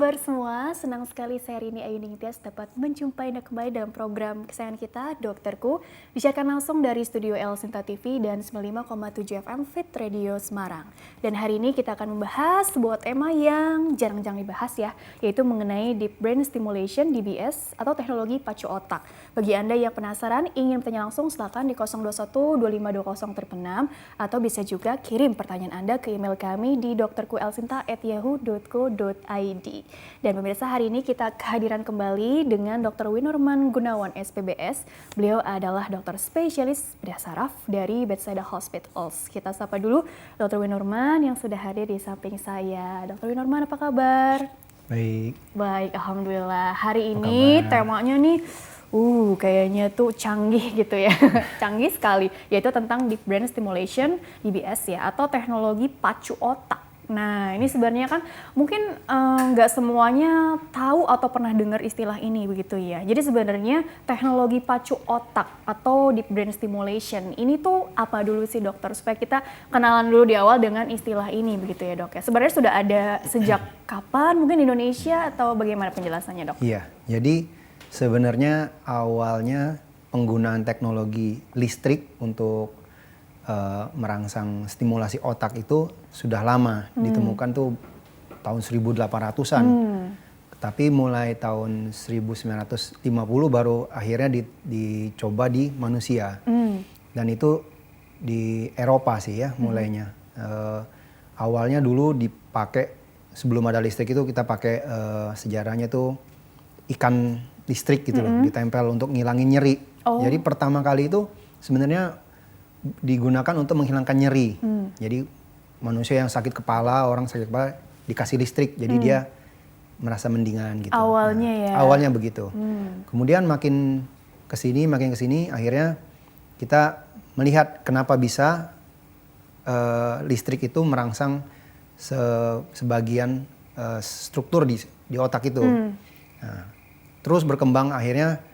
kabar semua? Senang sekali saya Rini Ayu Ningtyas dapat menjumpai Anda kembali dalam program kesayangan kita, Dokterku, disiarkan langsung dari studio El Sinta TV dan 95,7 FM Fit Radio Semarang. Dan hari ini kita akan membahas sebuah tema yang jarang-jarang dibahas ya, yaitu mengenai Deep Brain Stimulation (DBS) atau teknologi pacu otak. Bagi Anda yang penasaran, ingin bertanya langsung, silakan di 021 2520 terpenam atau bisa juga kirim pertanyaan Anda ke email kami di dokterkuelsinta@yahoo.co.id. Dan pemirsa, hari ini kita kehadiran kembali dengan Dr. Winurman Gunawan SPBS. Beliau adalah dokter spesialis bedah saraf dari Bethesda Hospitals. Kita sapa dulu Dr. Winurman yang sudah hadir di samping saya. Dr. Winurman, apa kabar? Baik. Baik, alhamdulillah. Hari ini temanya nih kayaknya tuh canggih gitu ya. Canggih sekali, yaitu tentang Deep Brain Stimulation (DBS) ya, atau teknologi pacu otak. Nah, ini sebenarnya kan mungkin nggak semuanya tahu atau pernah dengar istilah ini begitu ya. Jadi sebenarnya teknologi pacu otak atau Deep Brain Stimulation ini tuh apa dulu sih, dokter? Supaya kita kenalan dulu di awal dengan istilah ini begitu ya, dok ya. Sebenarnya sudah ada sejak kapan mungkin di Indonesia atau bagaimana penjelasannya, dok? Iya, jadi sebenarnya awalnya penggunaan teknologi listrik untuk merangsang stimulasi otak itu sudah lama ditemukan tuh tahun 1800-an. Tapi mulai tahun 1950 baru akhirnya dicoba di manusia. Dan itu di Eropa sih ya mulainya. Awalnya dulu dipakai, sebelum ada listrik itu kita pakai sejarahnya tuh ikan listrik gitu loh, ditempel untuk ngilangin nyeri. Jadi pertama kali itu sebenarnya digunakan untuk menghilangkan nyeri. Jadi manusia yang sakit kepala, orang sakit kepala dikasih listrik, jadi dia merasa mendingan gitu. Awalnya ya. Awalnya begitu. Kemudian makin kesini, akhirnya kita melihat kenapa bisa listrik itu merangsang sebagian struktur di otak itu. Nah, terus berkembang akhirnya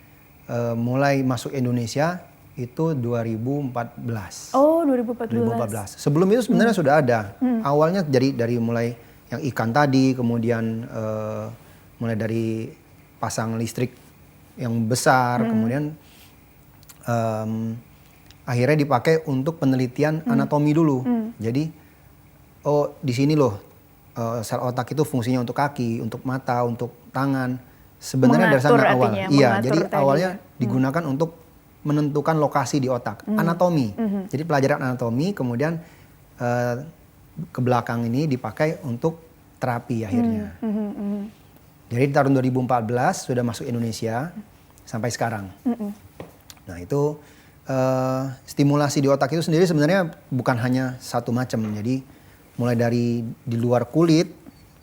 mulai masuk Indonesia itu 2014. Oh, 2014. Sebelum itu sebenarnya sudah ada. Awalnya dari mulai yang ikan tadi, kemudian mulai dari pasang listrik yang besar, kemudian akhirnya dipakai untuk penelitian anatomi dulu. Jadi, di sini loh sel otak itu fungsinya untuk kaki, untuk mata, untuk tangan. Sebenarnya dari sana awal. Iya, jadi awalnya digunakan untuk menentukan lokasi di otak, anatomi. Jadi pelajaran anatomi, kemudian ke belakang ini dipakai untuk terapi akhirnya. Jadi di tahun 2014 sudah masuk Indonesia sampai sekarang. Nah itu stimulasi di otak itu sendiri sebenarnya bukan hanya satu macam. Jadi mulai dari di luar kulit,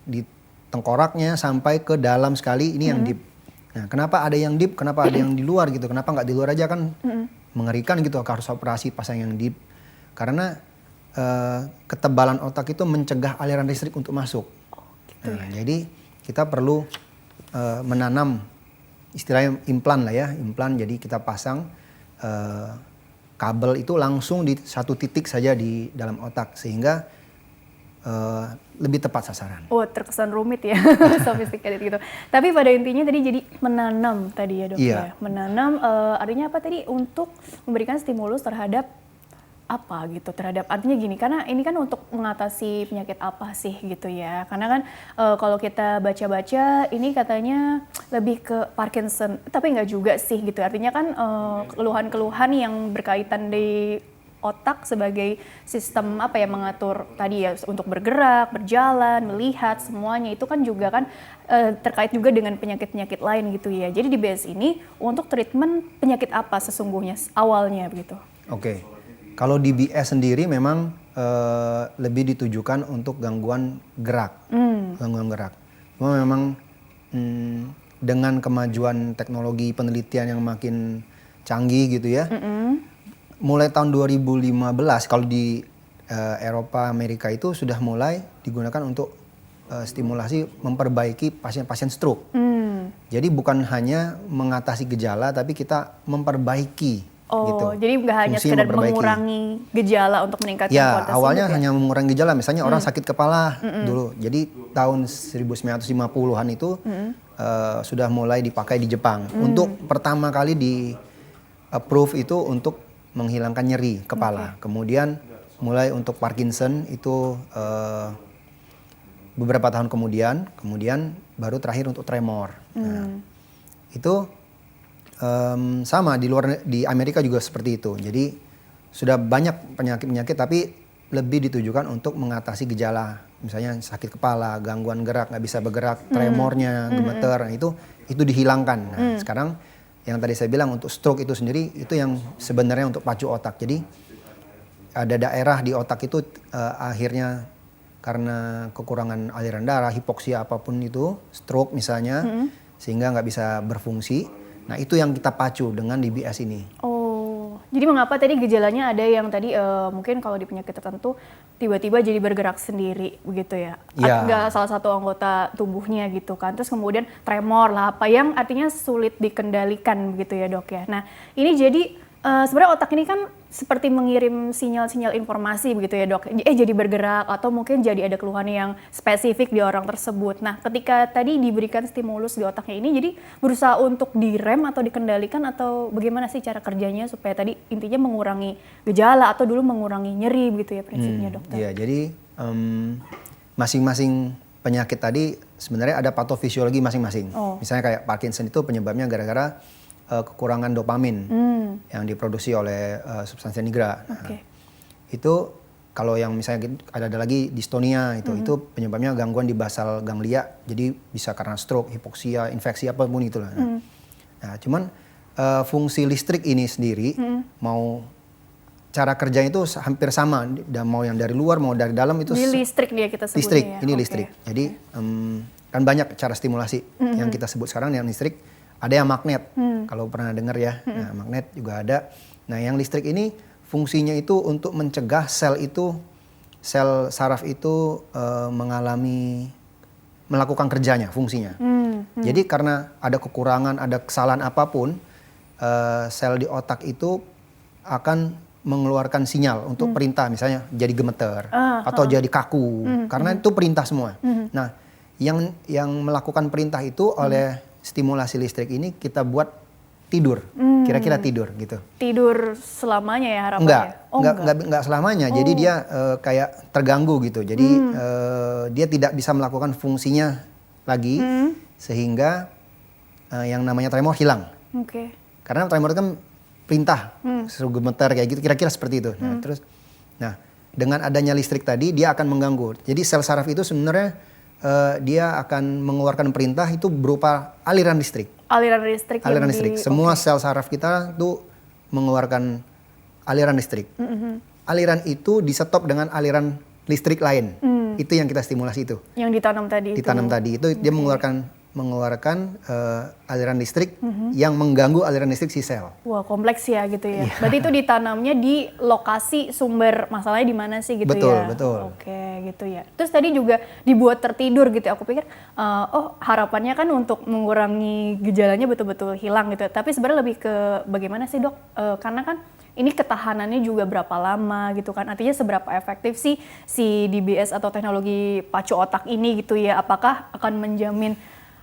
di tengkoraknya sampai ke dalam sekali, ini yang deep. Nah, kenapa ada yang deep, kenapa ada yang di luar gitu? Kenapa nggak di luar aja, kan mengerikan gitu, harus operasi pasang yang deep. Karena ketebalan otak itu mencegah aliran listrik untuk masuk. Jadi kita perlu menanam, istilahnya implan lah ya, implan. Jadi kita pasang kabel itu langsung di satu titik saja di dalam otak sehingga lebih tepat sasaran. Oh, terkesan rumit ya, sophisticated gitu. Tapi pada intinya tadi jadi menanam tadi ya, dok ya. Menanam artinya apa tadi? Untuk memberikan stimulus terhadap apa gitu, terhadap artinya gini, karena ini kan untuk mengatasi penyakit apa sih gitu ya. Karena kan kalau kita baca-baca ini katanya lebih ke Parkinson, tapi nggak juga sih gitu. Artinya kan keluhan-keluhan yang berkaitan di otak sebagai sistem apa ya, mengatur tadi ya untuk bergerak, berjalan, melihat, semuanya itu kan juga kan terkait juga dengan penyakit-penyakit lain gitu ya. Jadi DBS ini untuk treatment penyakit apa sesungguhnya awalnya begitu? Oke. Kalau DBS sendiri memang lebih ditujukan untuk gangguan gerak. Gangguan gerak. Cuma memang dengan kemajuan teknologi penelitian yang makin canggih gitu ya. Mulai tahun 2015 kalau di Eropa, Amerika itu sudah mulai digunakan untuk stimulasi memperbaiki pasien-pasien stroke. Jadi bukan hanya mengatasi gejala, tapi kita memperbaiki Oh, jadi nggak hanya sekedar mengurangi gejala untuk meningkatkan kualitas hidup. Awalnya ya? hanya mengurangi gejala, misalnya orang sakit kepala dulu. Jadi tahun 1950-an itu sudah mulai dipakai di Jepang. Untuk pertama kali di approve itu untuk menghilangkan nyeri kepala. Kemudian mulai untuk Parkinson itu beberapa tahun kemudian baru terakhir untuk tremor. Nah, itu sama di Amerika juga seperti itu. Jadi sudah banyak penyakit-penyakit tapi lebih ditujukan untuk mengatasi gejala, misalnya sakit kepala, gangguan gerak, nggak bisa bergerak, tremornya, gemeter, itu dihilangkan. Nah, sekarang yang tadi saya bilang untuk stroke itu sendiri itu yang sebenarnya untuk pacu otak. Jadi ada daerah di otak itu akhirnya karena kekurangan aliran darah, hipoksia apapun itu, stroke misalnya, sehingga nggak bisa berfungsi. Nah, itu yang kita pacu dengan DBS ini. Oh, jadi mengapa tadi gejalanya ada yang tadi mungkin kalau di penyakit tertentu tiba-tiba jadi bergerak sendiri begitu ya? Nggak salah satu anggota tubuhnya gitu kan. Terus kemudian tremor lah apa yang artinya sulit dikendalikan begitu ya dok ya. Nah, ini jadi sebenarnya otak ini kan seperti mengirim sinyal-sinyal informasi begitu ya dok. Jadi bergerak atau mungkin jadi ada keluhan yang spesifik di orang tersebut. Nah, ketika tadi diberikan stimulus di otaknya ini, jadi berusaha untuk direm atau dikendalikan atau bagaimana sih cara kerjanya supaya tadi intinya mengurangi gejala atau dulu mengurangi nyeri begitu ya prinsipnya dokter? Iya, jadi masing-masing penyakit tadi sebenarnya ada patofisiologi masing-masing. Misalnya kayak Parkinson itu penyebabnya gara-gara kekurangan dopamin yang diproduksi oleh substansi nigra. Nah, itu kalau yang misalnya ada lagi dystonia itu penyebabnya gangguan di basal ganglia, jadi bisa karena stroke, hipoksia, infeksi apapun itulah. Nah, cuman fungsi listrik ini sendiri mau cara kerjanya itu hampir sama, dan mau yang dari luar mau dari dalam itu. Ini listrik dia kita sebutnya. Listrik, ini listrik. Jadi kan banyak cara stimulasi yang kita sebut sekarang yang listrik. Ada yang magnet, kalau pernah dengar ya. Nah, magnet juga ada. Nah, yang listrik ini fungsinya itu untuk mencegah sel saraf itu melakukan kerjanya, fungsinya. Jadi karena ada kekurangan, ada kesalahan apapun, sel di otak itu akan mengeluarkan sinyal untuk perintah, misalnya jadi gemeter atau jadi kaku, karena itu perintah semua. Nah, yang melakukan perintah itu oleh stimulasi listrik ini kita buat tidur, kira-kira tidur gitu. Tidur selamanya ya harapannya? Enggak selamanya. Jadi dia kayak terganggu gitu. Jadi dia tidak bisa melakukan fungsinya lagi, sehingga yang namanya tremor hilang. Karena tremor itu kan perintah, suruh gemeter kayak gitu, kira-kira seperti itu. Nah, dengan adanya listrik tadi dia akan mengganggu. Jadi sel saraf itu sebenarnya dia akan mengeluarkan perintah itu berupa aliran listrik. Aliran listrik. Semua sel saraf kita tuh mengeluarkan aliran listrik. Aliran itu di-stop dengan aliran listrik lain. Itu yang kita stimulasi itu. Yang ditanam tadi itu dia mengeluarkan aliran listrik yang mengganggu aliran listrik si sel. Wah, kompleks ya gitu ya. Berarti itu ditanamnya di lokasi sumber masalahnya di mana sih gitu ya? Betul. Oke, gitu ya. Terus tadi juga dibuat tertidur gitu. Aku pikir, harapannya kan untuk mengurangi gejalanya betul-betul hilang gitu. Tapi sebenarnya lebih ke bagaimana sih dok? Karena kan ini ketahanannya juga berapa lama gitu kan. Artinya seberapa efektif sih si DBS atau teknologi pacu otak ini gitu ya. Apakah akan menjamin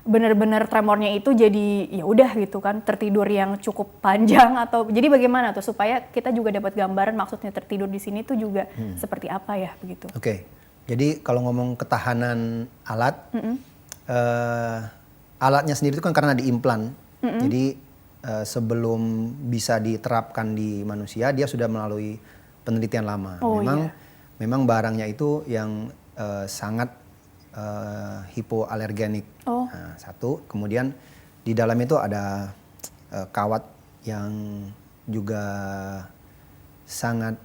benar-benar tremornya itu jadi ya udah gitu kan, tertidur yang cukup panjang, atau jadi bagaimana tuh supaya kita juga dapat gambaran maksudnya tertidur di sini tuh juga seperti apa ya begitu. Jadi kalau ngomong ketahanan alat, alatnya sendiri itu kan karena diimplan. Jadi sebelum bisa diterapkan di manusia dia sudah melalui penelitian lama. Memang barangnya itu yang sangat hipoalergenik. Nah, satu, kemudian di dalam itu ada kawat yang juga sangat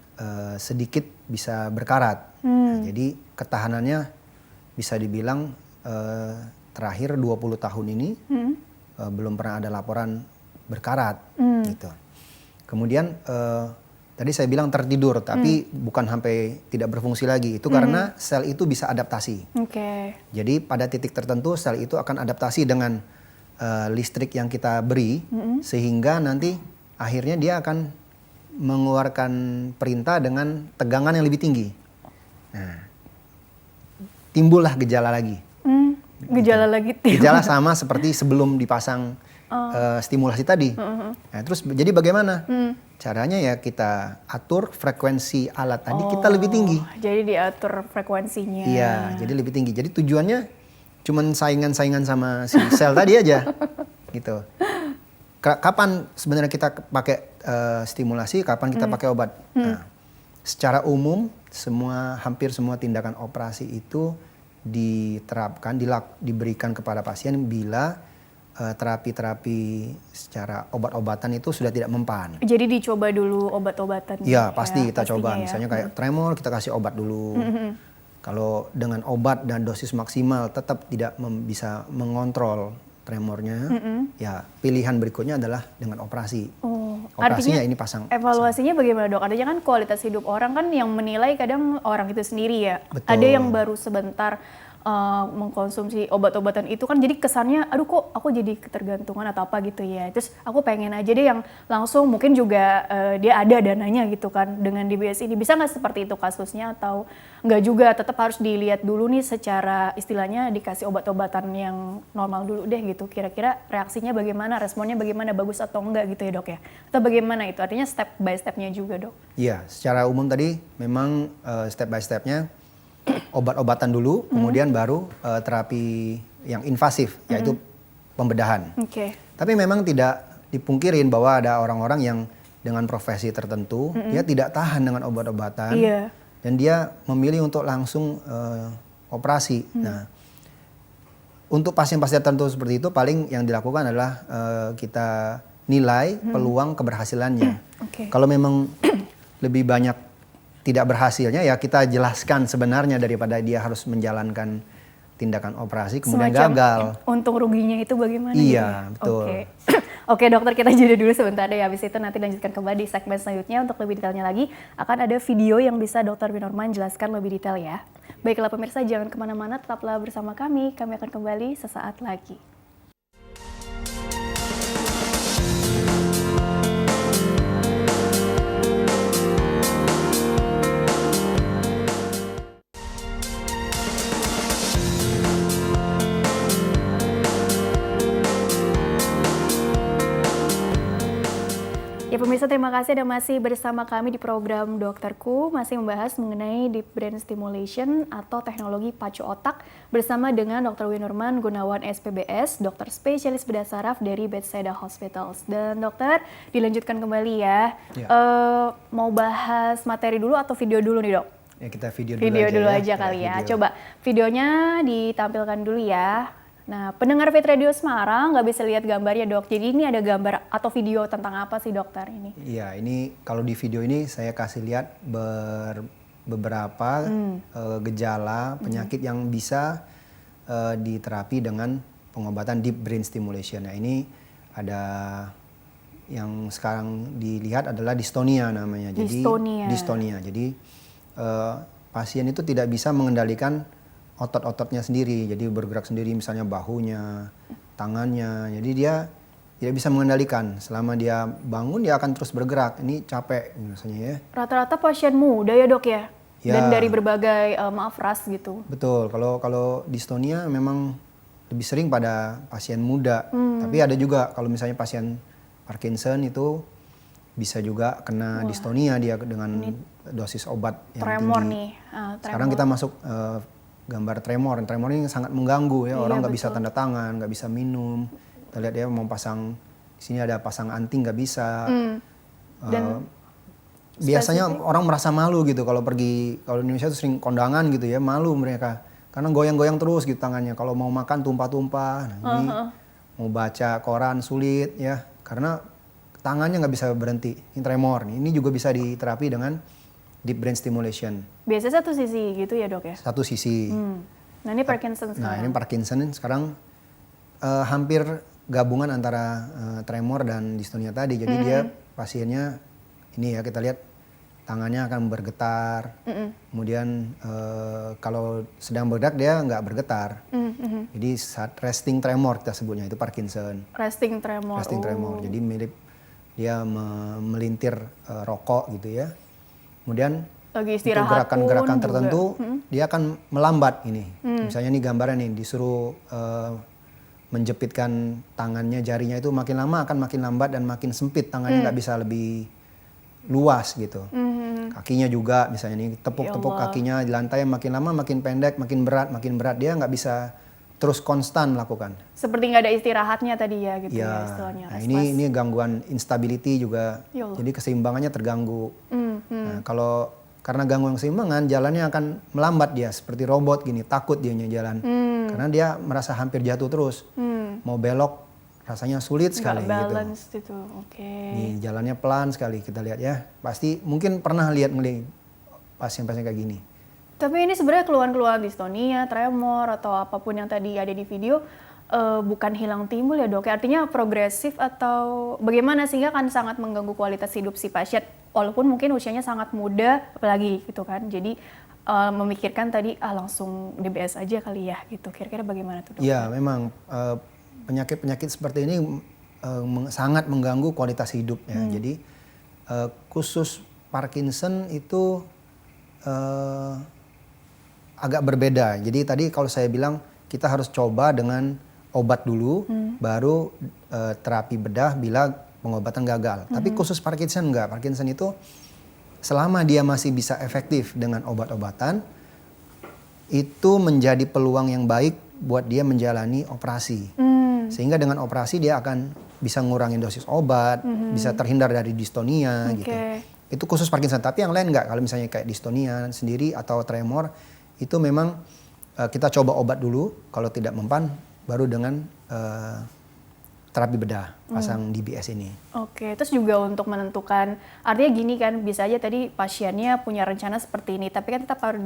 sedikit bisa berkarat. Nah, jadi ketahanannya bisa dibilang terakhir 20 tahun ini belum pernah ada laporan berkarat gitu. Kemudian tadi saya bilang tertidur, tapi bukan sampai tidak berfungsi lagi. Itu karena sel itu bisa adaptasi. Jadi pada titik tertentu sel itu akan adaptasi dengan listrik yang kita beri, sehingga nanti akhirnya dia akan mengeluarkan perintah dengan tegangan yang lebih tinggi. Nah, timbullah gejala lagi. Gejala lagi timbul. Gejala sama seperti sebelum dipasang stimulasi tadi. Nah, terus jadi bagaimana? Caranya ya kita atur frekuensi alat tadi kita lebih tinggi. Jadi diatur frekuensinya. Iya, jadi lebih tinggi. Jadi tujuannya cuman saingan-saingan sama si sel tadi aja, gitu. Kapan sebenarnya kita pakai stimulasi, kapan kita pakai obat? Nah, secara umum hampir semua tindakan operasi itu diterapkan, diberikan kepada pasien bila terapi-terapi secara obat-obatan itu sudah tidak mempan. Jadi dicoba dulu obat-obatan. Iya, pasti kita coba. Ya. Misalnya kayak tremor, kita kasih obat dulu. Kalau dengan obat dan dosis maksimal tetap tidak bisa mengontrol tremornya, ya pilihan berikutnya adalah dengan operasi. Operasinya ini pasang. Evaluasinya bagaimana dok? Artinya kan kualitas hidup orang kan yang menilai kadang orang itu sendiri ya. Betul. Ada yang baru sebentar mengkonsumsi obat-obatan itu kan jadi kesannya aduh kok aku jadi ketergantungan atau apa gitu ya, terus aku pengen aja deh yang langsung mungkin juga dia ada dananya gitu kan dengan DBS ini. Bisa nggak seperti itu kasusnya atau nggak juga, tetap harus dilihat dulu nih secara istilahnya dikasih obat-obatan yang normal dulu deh gitu, kira-kira reaksinya bagaimana, responnya bagaimana, bagus atau enggak gitu ya dok ya, atau bagaimana itu artinya step by stepnya juga dok? Iya, secara umum tadi memang step by stepnya obat-obatan dulu, kemudian baru terapi yang invasif, yaitu pembedahan. Tapi memang tidak dipungkirin bahwa ada orang-orang yang dengan profesi tertentu, dia tidak tahan dengan obat-obatan, dan dia memilih untuk langsung operasi. Nah, untuk pasien-pasien tertentu seperti itu, paling yang dilakukan adalah kita nilai peluang keberhasilannya. Kalau memang lebih banyak tidak berhasilnya, ya kita jelaskan sebenarnya daripada dia harus menjalankan tindakan operasi kemudian semacam gagal. Untung ruginya itu bagaimana? Iya, betul. Oke dokter, kita jeda dulu sebentar deh, habis itu nanti lanjutkan kembali di segmen selanjutnya. Untuk lebih detailnya lagi akan ada video yang bisa Dr. Winnorman jelaskan lebih detail ya. Baiklah pemirsa, jangan kemana-mana, tetaplah bersama kami akan kembali sesaat lagi. Ya pemirsa, terima kasih Anda masih bersama kami di program Dokterku, masih membahas mengenai Deep Brain Stimulation atau teknologi pacu otak bersama dengan Dr. Winnorman Gunawan SPBS, dokter spesialis bedah saraf dari Bethesda Hospitals. Dan dokter, dilanjutkan kembali ya. Mau bahas materi dulu atau video dulu nih dok? Ya kita video dulu aja kali ya. Coba videonya ditampilkan dulu ya. Nah, pendengar Fit Radio Semarang nggak bisa lihat gambarnya dok. Jadi ini ada gambar atau video tentang apa sih dokter ini? Iya, ini kalau di video ini saya kasih lihat beberapa gejala penyakit yang bisa diterapi dengan pengobatan Deep Brain Stimulation. Nah, ini ada yang sekarang dilihat adalah dystonia namanya. Jadi dystonia. Jadi pasien itu tidak bisa mengendalikan otot-ototnya sendiri, jadi bergerak sendiri, misalnya bahunya, tangannya. Jadi dia tidak bisa mengendalikan. Selama dia bangun, dia akan terus bergerak. Ini capek misalnya ya. Rata-rata pasien muda ya dok ya? Dan dari berbagai ras gitu. Betul, kalau dystonia memang lebih sering pada pasien muda. Tapi ada juga kalau misalnya pasien Parkinson itu bisa juga kena dystonia dia dengan dosis obat yang tremor tinggi. Nih. Tremor. Sekarang kita masuk gambar tremor. Tremor ini sangat mengganggu ya, orang nggak bisa tanda tangan, nggak bisa minum. Kita lihat ya mau pasang di sini ada pasang anting nggak bisa. Dan biasanya orang merasa malu gitu kalau pergi, kalau di Indonesia itu sering kondangan gitu ya, malu mereka karena goyang-goyang terus gitu tangannya. Kalau mau makan tumpah-tumpah. Nah, ini mau baca koran sulit ya karena tangannya nggak bisa berhenti. Ini tremor nih. Ini juga bisa diterapi dengan Deep Brain Stimulation. Biasanya satu sisi gitu ya dok ya? Satu sisi. Nah ini Parkinson sekarang. Nah ini Parkinson sekarang hampir gabungan antara tremor dan dystonia tadi. Jadi dia pasiennya ini ya kita lihat tangannya akan bergetar. Kemudian kalau sedang bergerak dia nggak bergetar. Jadi saat resting tremor kita sebutnya itu Parkinson. Resting tremor. Resting tremor. Jadi mirip dia melintir rokok gitu ya. Kemudian lagi untuk istirahat gerakan-gerakan pun tertentu juga. dia akan melambat ini. Misalnya nih gambarnya nih disuruh menjepitkan tangannya, jarinya itu makin lama akan makin lambat dan makin sempit, tangannya nggak bisa lebih luas gitu. Kakinya juga misalnya nih tepuk-tepuk kakinya di lantai makin lama makin pendek, makin berat dia nggak bisa terus konstan melakukan. Seperti nggak ada istirahatnya tadi ya gitu ya istilahnya. Nah ini gangguan instability juga, jadi keseimbangannya terganggu. Nah, kalau karena gangguan keseimbangan jalannya akan melambat dia seperti robot gini, takut dianya jalan karena dia merasa hampir jatuh terus. Mau belok rasanya sulit sekali balance gitu. Nih jalannya pelan sekali kita lihat ya. Pasti mungkin pernah lihat pasien-pasien kayak gini. Tapi ini sebenarnya keluhan-keluhan distonia, tremor atau apapun yang tadi ada di video bukan hilang timbul ya dok. Artinya progresif atau bagaimana sehingga kan sangat mengganggu kualitas hidup si pasien. Walaupun mungkin usianya sangat muda apalagi gitu kan. Jadi memikirkan tadi langsung DBS aja kali ya gitu. Kira-kira bagaimana tuh dok? Iya memang penyakit-penyakit seperti ini sangat mengganggu kualitas hidup ya. Jadi khusus Parkinson itu agak berbeda. Jadi tadi kalau saya bilang kita harus coba dengan obat dulu, baru terapi bedah bila pengobatan gagal. Tapi khusus Parkinson enggak. Parkinson itu selama dia masih bisa efektif dengan obat-obatan, itu menjadi peluang yang baik buat dia menjalani operasi. Sehingga dengan operasi dia akan bisa ngurangin dosis obat, bisa terhindar dari distonia gitu. Itu khusus Parkinson. Tapi yang lain enggak. Kalau misalnya kayak distonia sendiri atau tremor, itu memang kita coba obat dulu, kalau tidak mempan baru dengan terapi bedah pasang DBS ini. Terus juga untuk menentukan, artinya gini kan, bisa aja tadi pasiennya punya rencana seperti ini, tapi kan tetap harus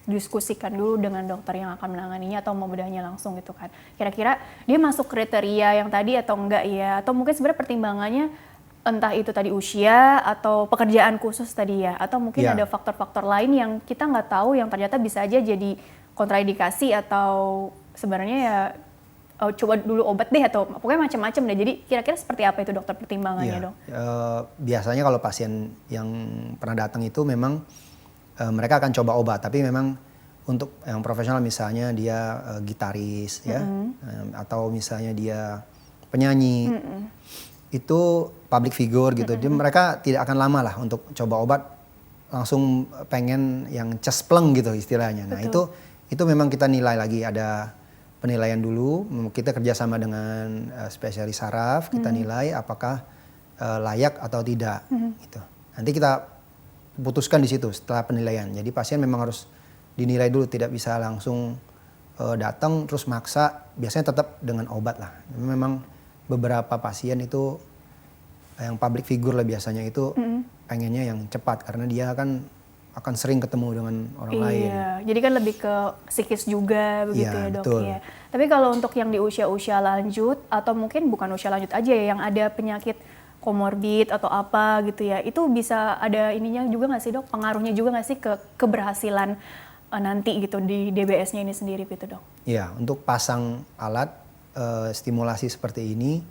didiskusikan dulu dengan dokter yang akan menanganinya atau membedahnya langsung gitu kan. Kira-kira dia masuk kriteria yang tadi atau enggak ya, atau mungkin sebenarnya pertimbangannya entah itu tadi usia atau pekerjaan khusus tadi ya, atau mungkin ada faktor-faktor lain yang kita nggak tahu yang ternyata bisa aja jadi kontraindikasi atau sebenarnya ya coba dulu obat deh atau pokoknya macam-macam deh. Jadi kira-kira seperti apa itu dokter pertimbangannya dong? Biasanya kalau pasien yang pernah datang itu memang mereka akan coba obat, tapi memang untuk yang profesional misalnya dia gitaris ya, atau misalnya dia penyanyi. Itu public figure gitu. Jadi mereka tidak akan lama lah untuk coba obat, langsung pengen yang cespleng gitu istilahnya. Nah itu memang kita nilai lagi, ada penilaian dulu. Kita kerjasama dengan spesialis saraf, kita nilai apakah layak atau tidak. Gitu. Nanti kita putuskan di situ setelah penilaian. Jadi pasien memang harus dinilai dulu, tidak bisa langsung datang terus maksa. Biasanya tetap dengan obat lah. Memang beberapa pasien itu yang public figure lah biasanya itu pengennya yang cepat karena dia akan sering ketemu dengan orang lain. Jadi kan lebih ke psikis juga begitu ya dok. Betul. Tapi kalau untuk yang di usia-usia lanjut atau mungkin bukan usia lanjut aja ya, yang ada penyakit komorbid atau apa gitu ya, itu bisa ada ininya juga nggak sih dok? Pengaruhnya juga nggak sih ke keberhasilan nanti gitu di DBS-nya ini sendiri gitu dok? Iya, untuk pasang alat stimulasi seperti ini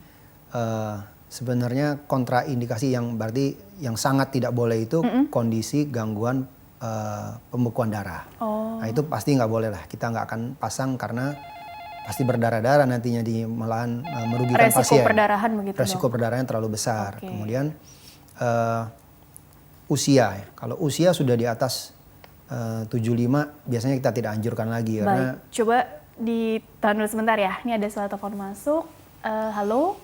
sebenarnya kontraindikasi yang berarti yang sangat tidak boleh itu kondisi gangguan pembekuan darah. Nah itu pasti nggak boleh lah, kita nggak akan pasang karena pasti berdarah-darah nantinya malahan merugikan pasien. Resiko perdarahan begitu dok? Resiko perdarahan terlalu besar. Kemudian usia, kalau usia sudah di atas 75 biasanya kita tidak anjurkan lagi. Karena coba ditahan dulu sebentar ya, ini ada suara telepon masuk. Halo?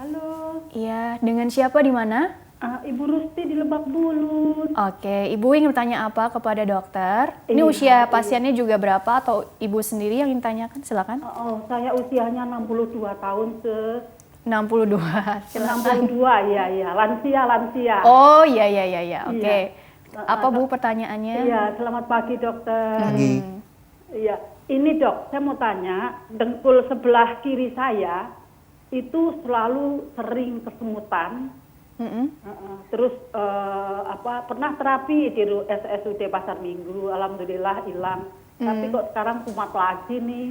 Halo. Iya, dengan siapa di mana? Ibu Rusti di Lebak Bulus. Oke, Ibu ingin bertanya apa kepada dokter? Ini usia pasiennya juga berapa atau Ibu sendiri yang ingin tanyakan? Silakan. Saya usianya 62 tahun 62, silakan. 62, ya, lansia. Oh, iya. Oke. Apa Bu pertanyaannya? Iya, selamat pagi dokter. Pagi. Iya, ini dok, saya mau tanya, dengkul sebelah kiri saya itu selalu sering kesemutan. Terus pernah terapi di SSUD Pasar Minggu, alhamdulillah hilang. Tapi kok sekarang kumat lagi nih.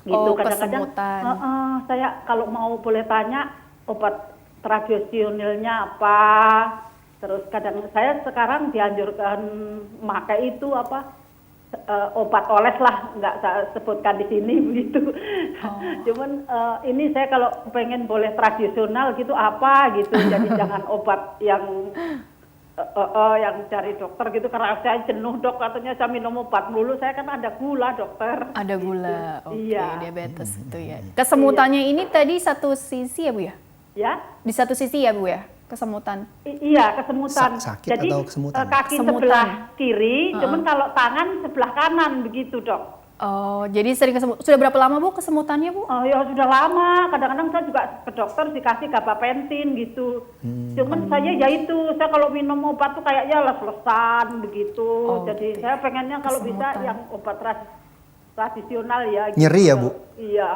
Gitu kadang-kadang. Kesemutan. Saya kalau mau boleh tanya, obat tradisionalnya apa. Terus kadang saya sekarang dianjurkan memakai itu obat oles lah, nggak saya sebutkan di sini begitu. Cuman ini saya kalau pengen boleh tradisional gitu apa gitu, jadi jangan obat yang dari dokter gitu, karena saya jenuh dok, katanya saya minum obat mulu, saya kan ada gula dokter. Ada gula, gitu. oke, Iya. diabetes itu ya. Kesemutannya ini tadi satu sisi ya Bu ya? Ya? Di satu sisi ya Bu ya, kesemutan? Iya, kesemutan. Sakit jadi, atau kesemutan? Kaki Kesemutan. sebelah kiri, cuman kalau tangan sebelah kanan begitu dok. Oh, jadi sering kesemut. Sudah berapa lama Bu kesemutannya Bu? Oh ya sudah lama, kadang-kadang saya juga ke dokter dikasih gabapentin gitu. Cuman saya ya itu, saya kalau minum obat tuh kayaknya les-lesan begitu. Oh, Jadi gitu. saya pengennya kalau bisa Kesemutan. yang obat tradisional ya. Gitu, Nyeri ya, dok. Bu? Iya.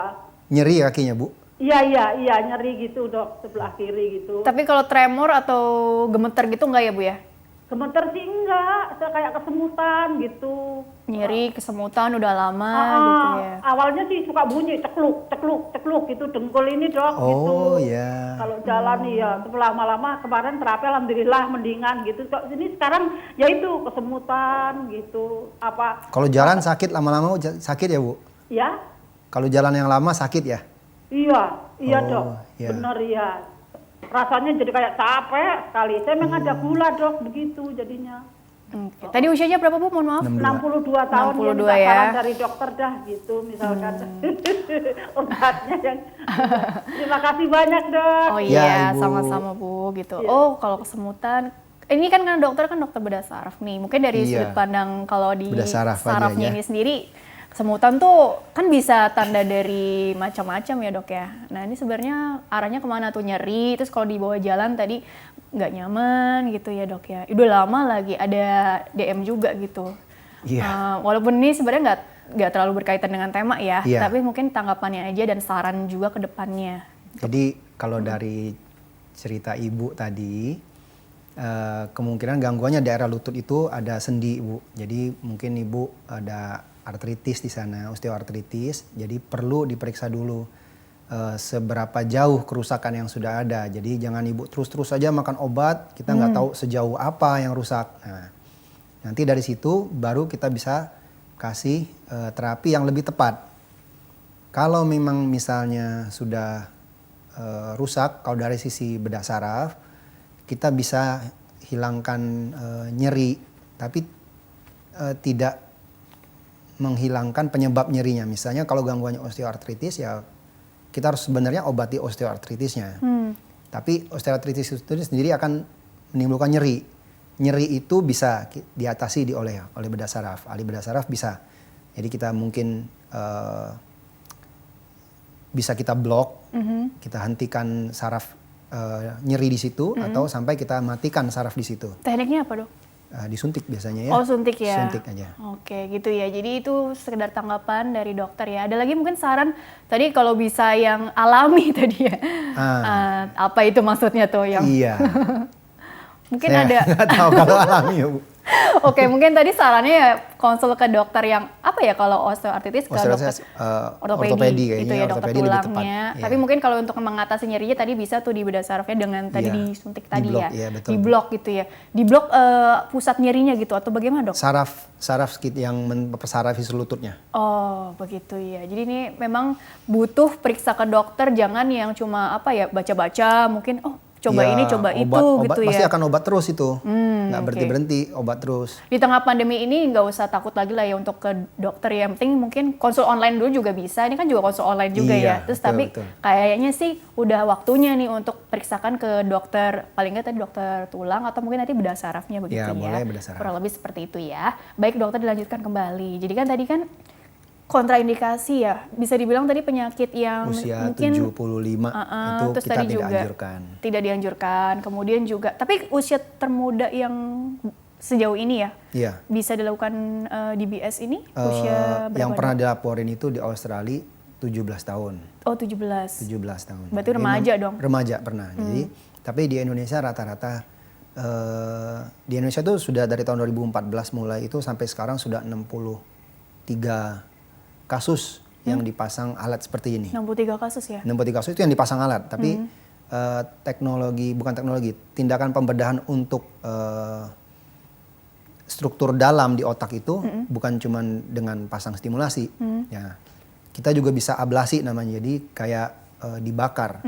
Nyeri kakinya, Bu? Iya nyeri gitu dok, sebelah kiri gitu. Tapi kalau tremor atau gemeter gitu enggak ya Bu ya? Gemeter sih enggak, saya kayak kesemutan gitu. Nyeri, kesemutan udah lama gitu ya. Awalnya sih suka bunyi cekluk gitu dengkul ini dok gitu. Oh ya. Kalau jalan iya, terus lama-lama kemarin terapi alhamdulillah mendingan gitu. Kok ini sekarang ya itu kesemutan gitu. Apa? Kalau jalan sakit lama-lama sakit ya Bu? Ya? Kalau jalan yang lama sakit ya? Iya Oh, dok. iya. Bener ya. Rasanya jadi kayak capek sekali. Saya memang ada gula dok begitu jadinya. Oke. Tadi usianya berapa Bu? Mohon maaf. 62 tahun 62 ya, minta ya. saran dari dokter dah gitu misalkan. Obatnya yang terima kasih banyak dok. Oh Ya, iya, Ibu. sama-sama Bu gitu. Iya. Oh, kalau kesemutan ini kan karena dokter kan dokter bedah saraf nih. Mungkin dari Iya. sudut pandang kalau di Bedah saraf aja sarafnya ya. ini sendiri, kesemutan tuh kan bisa tanda dari macam-macam ya dok ya. Nah ini sebenarnya arahnya kemana tuh, nyeri, terus kalau dibawa jalan tadi nggak nyaman gitu ya dok ya. Udah lama lagi ada DM juga gitu. Iya. Walaupun ini sebenarnya nggak terlalu berkaitan dengan tema ya, Iya. tapi mungkin tanggapannya aja dan saran juga ke depannya. Jadi kalau dari cerita Ibu tadi, kemungkinan gangguannya daerah lutut itu ada sendi Bu. Jadi mungkin Ibu ada artritis di sana, osteoartritis. Jadi perlu diperiksa dulu seberapa jauh kerusakan yang sudah ada. Jadi jangan Ibu terus-terus saja makan obat, kita nggak tahu sejauh apa yang rusak. Nah, nanti dari situ baru kita bisa kasih terapi yang lebih tepat. Kalau memang misalnya sudah rusak, kalau dari sisi bedah saraf, kita bisa hilangkan nyeri, tapi tidak menghilangkan penyebab nyerinya. Misalnya kalau gangguannya osteoartritis ya kita harus sebenarnya obati osteoartritisnya. Tapi osteoartritis itu sendiri akan menimbulkan nyeri. Nyeri itu bisa diatasi oleh bedah saraf. Ahli bedah saraf bisa. Jadi kita mungkin bisa kita blok, kita hentikan saraf nyeri di situ atau sampai kita matikan saraf di situ. Tekniknya apa dok? Disuntik biasanya ya. Oh suntik ya? Suntik aja. Oke gitu ya, jadi itu sekedar tanggapan dari dokter ya. Ada lagi mungkin saran tadi kalau bisa yang alami tadi ya. Apa itu maksudnya tuh yang? Iya. Mungkin Saya ada. nggak tahu kalau alami ya Bu. Oke mungkin tadi sarannya ya konsul ke dokter yang apa ya, kalau osteoartritis ke Osteoartritis, dokter ortopedi kayaknya, gitu ya, dokter ortopedi lebih tepat. tulangnya. Iya. Tapi mungkin kalau untuk mengatasi nyerinya tadi bisa tuh di bedah sarafnya dengan tadi Iya. disuntik tadi Diblok, ya. iya, betul, Di Bu. blok gitu ya. Di blok pusat nyerinya gitu atau bagaimana dok? Saraf yang mempersarafi lututnya. Oh begitu ya. Jadi ini memang butuh periksa ke dokter, jangan yang cuma apa ya baca-baca mungkin coba Iya, ini coba itu obat gitu pasti ya. akan obat terus itu. Nggak oke. berhenti-berhenti, obat terus. Di tengah pandemi ini nggak usah takut lagi lah ya untuk ke dokter, yang penting mungkin konsul online dulu juga bisa. Ini kan juga konsul online juga Iya, ya. Terus betul, tapi betul. kayaknya sih udah waktunya nih untuk periksakan ke dokter, paling nggak tadi dokter tulang atau mungkin nanti bedah sarafnya begitu ya. Ya, boleh bedah saraf. Kurang lebih seperti itu ya. Baik dokter, dilanjutkan kembali. Jadi kan tadi kan kontraindikasi ya, bisa dibilang tadi penyakit yang Usia mungkin 75 itu terus kita tadi tidak juga anjurkan. tidak dianjurkan. Kemudian juga, tapi usia termuda yang sejauh ini ya, Iya. bisa dilakukan DBS ini usia berapa? Yang dok? pernah dilaporin itu di Australia 17 tahun. Oh 17. 17 tahun. Berarti remaja dong? Remaja pernah. Jadi, tapi di Indonesia rata-rata di Indonesia itu sudah dari tahun 2014 mulai itu sampai sekarang sudah 63 kasus yang dipasang alat seperti ini. 63 kasus ya? 63 kasus itu yang dipasang alat, tapi tindakan pembedahan untuk struktur dalam di otak itu bukan cuma dengan pasang stimulasi. Ya, kita juga bisa ablasi namanya, jadi kayak dibakar.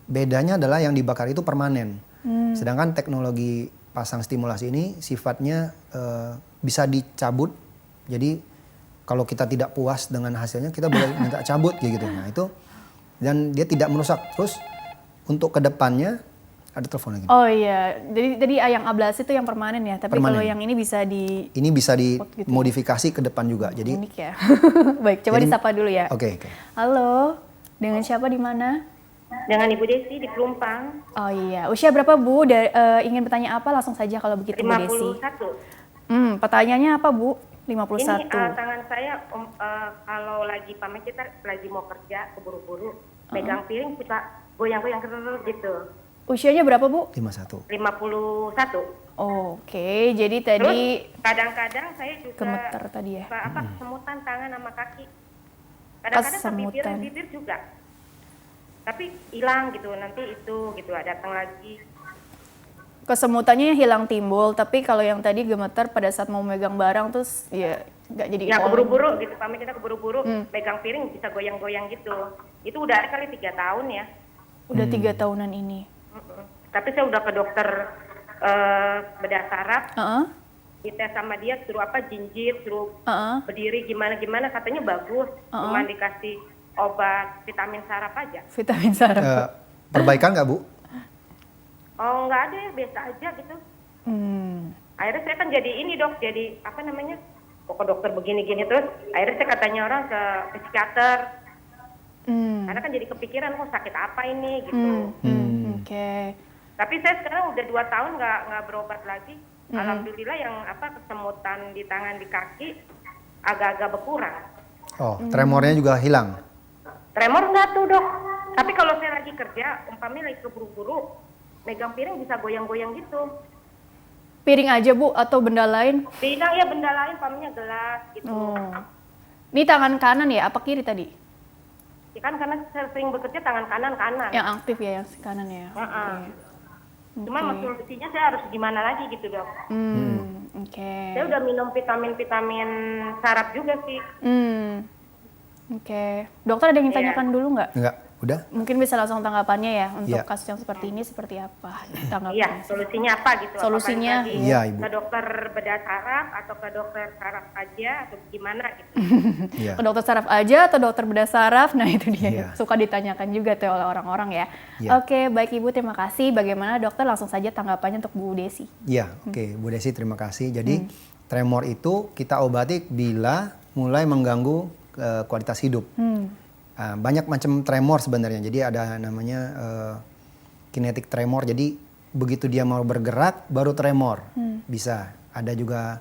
Bedanya adalah yang dibakar itu permanen. Sedangkan teknologi pasang stimulasi ini sifatnya bisa dicabut. Jadi kalau kita tidak puas dengan hasilnya, kita boleh minta cabut gitu. Nah itu, dan dia tidak merusak. Terus untuk kedepannya ada telepon lagi. Oh iya, jadi yang ablasi itu yang permanen ya. Tapi kalau yang ini bisa ini bisa dimodifikasi ke depan juga. Jadi unik ya. Baik, coba disapa dulu ya. Oke. Halo, dengan siapa di mana? Dengan Ibu Desi di Pelumpang. Oh iya, usia berapa Bu? Ingin bertanya apa? Langsung saja kalau begitu Bu Desi. 51. Pertanyaannya apa Bu? 51. Ini tangan saya kalau lagi kita lagi mau kerja keburu-buru, megang piring suka goyang-goyang gitu. Usianya berapa Bu? 51. Oke, jadi tadi terus kadang-kadang saya juga gemeter tadi ya. Kesemutan tangan sama kaki. Kadang-kadang ke bibir juga. Tapi hilang gitu, nanti itu gitu datang lagi. Kesemutannya hilang timbul, tapi kalau yang tadi gemeter pada saat mau megang barang terus ya nggak jadi. Ya keburu-buru gitu, kita keburu-buru megang piring bisa goyang-goyang gitu. Itu udah ada kali 3 tahun ya. Udah 3 tahunan ini. Tapi saya udah ke dokter bedah saraf. Dites sama dia suruh jinjit, suruh berdiri gimana katanya bagus. Cuma dikasih obat vitamin saraf aja. Vitamin saraf. Perbaikan nggak Bu? Oh nggak ada ya, biasa aja gitu. Akhirnya saya kan jadi ke dokter begini-gini terus. Akhirnya saya katanya orang ke psikiater. Karena kan jadi kepikiran sakit apa ini gitu. Oke. Tapi saya sekarang udah 2 tahun nggak berobat lagi. Alhamdulillah yang kesemutan di tangan di kaki agak-agak berkurang. Oh, tremornya juga hilang? Tremor enggak tuh dok. Tapi kalau saya lagi kerja, umpamanya lagi keburu-buru, megang piring bisa goyang-goyang gitu. Piring aja Bu atau benda lain? Piring ya benda lain, umpamanya gelas gitu. Ini tangan kanan ya? Apa kiri tadi? Ya kan karena saya sering bekerja tangan kanan. Yang aktif ya, yang kanan ya? Cuma solusinya saya harus gimana lagi gitu dok. Oke. Saya udah minum vitamin saraf juga sih. Oke. Dokter ada yang ditanyakan dulu nggak? Enggak, udah. Mungkin bisa langsung tanggapannya ya untuk kasus yang seperti ini seperti apa tanggapannya? Iya, solusinya apa gitu? Solusinya? Iya Ibu. Ke dokter bedah saraf atau ke dokter saraf aja atau gimana gitu? Ke dokter saraf aja atau dokter bedah saraf? Nah itu dia suka ditanyakan juga tuh oleh orang-orang ya. Oke, baik Ibu, terima kasih. Bagaimana dokter, langsung saja tanggapannya untuk Bu Desi? Iya, oke Bu Desi, terima kasih. Jadi tremor itu kita obati bila mulai mengganggu kualitas hidup. Banyak macam tremor sebenarnya. Jadi ada namanya kinetic tremor. Jadi begitu dia mau bergerak baru tremor. Bisa. Ada juga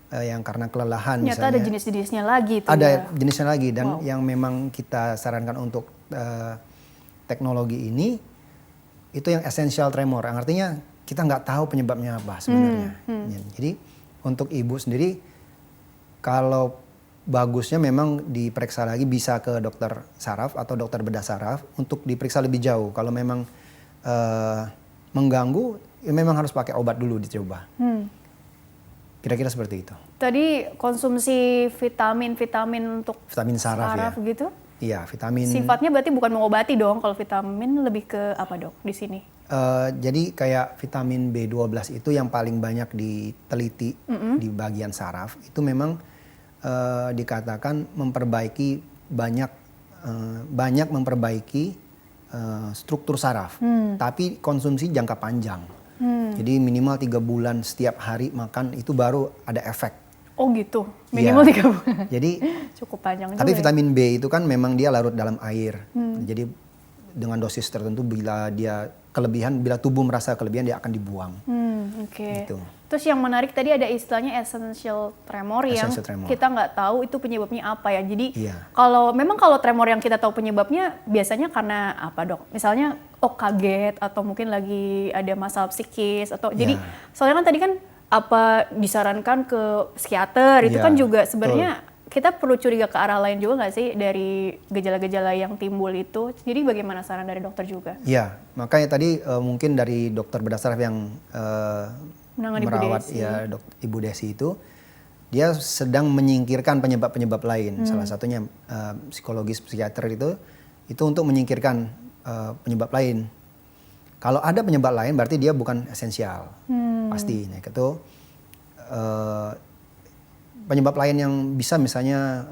yang karena kelelahan ternyata misalnya. Ada jenis-jenisnya lagi tuh. Ada jenisnya lagi dan yang memang kita sarankan untuk teknologi ini itu yang essential tremor. Artinya kita nggak tahu penyebabnya apa sebenarnya. Jadi untuk ibu sendiri kalau bagusnya memang diperiksa lagi, bisa ke dokter saraf atau dokter bedah saraf untuk diperiksa lebih jauh. Kalau memang mengganggu, ya memang harus pakai obat dulu dicoba. Kira-kira seperti itu. Tadi konsumsi vitamin untuk vitamin saraf ya. Gitu? Iya, vitamin. Sifatnya berarti bukan mengobati dong. Kalau vitamin lebih ke apa dok di sini? Jadi kayak vitamin B12 itu yang paling banyak diteliti di bagian saraf. Itu memang dikatakan memperbaiki banyak memperbaiki struktur saraf, tapi konsumsi jangka panjang. Jadi minimal 3 bulan setiap hari makan itu baru ada efek. Oh gitu, minimal 3 bulan. Jadi cukup panjang. Tapi vitamin B itu kan memang dia larut dalam air. Jadi dengan dosis tertentu bila tubuh merasa kelebihan dia akan dibuang. Oke. Gitu. Terus yang menarik tadi ada istilahnya essential tremor yang kita nggak tahu itu penyebabnya apa ya. Jadi kalau tremor yang kita tahu penyebabnya biasanya karena apa dok? Misalnya kaget atau mungkin lagi ada masalah psikis atau jadi soalnya kan tadi kan apa disarankan ke psikiater itu kan juga sebenarnya kita perlu curiga ke arah lain juga nggak sih dari gejala-gejala yang timbul itu? Jadi bagaimana saran dari dokter juga? Iya, makanya tadi mungkin dari dokter bedah saraf yang merawat Ibu Desi itu, dia sedang menyingkirkan penyebab-penyebab lain. Salah satunya psikologis psikiater itu untuk menyingkirkan penyebab lain. Kalau ada penyebab lain berarti dia bukan esensial, pasti. Nah itu penyebab lain yang bisa misalnya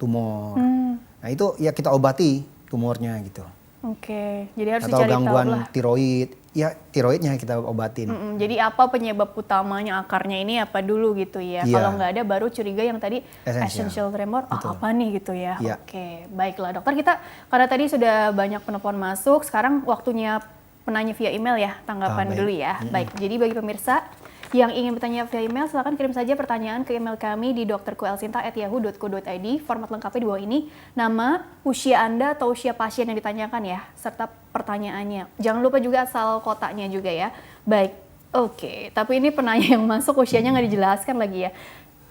tumor. Nah itu ya kita obati tumornya gitu. Oke, jadi harus atau dicari gangguan tahu lah. tiroid, ya tiroidnya kita obatin. Jadi apa penyebab utamanya, akarnya ini apa dulu gitu ya. Iya. Kalau nggak ada baru curiga yang tadi essential tremor, apa nih gitu ya. Iya. Oke, baiklah dokter, kita karena tadi sudah banyak penelpon masuk, sekarang waktunya penanya via email ya, tanggapan baik. dulu ya. Baik, jadi bagi pemirsa yang ingin bertanya via email, silakan kirim saja pertanyaan ke email kami di drkuelsinta@yahoo.co.id. Format lengkapnya di bawah ini, nama, usia Anda atau usia pasien yang ditanyakan ya, serta pertanyaannya. Jangan lupa juga asal kotanya juga ya. Baik, oke. Tapi ini penanya yang masuk usianya nggak dijelaskan lagi ya.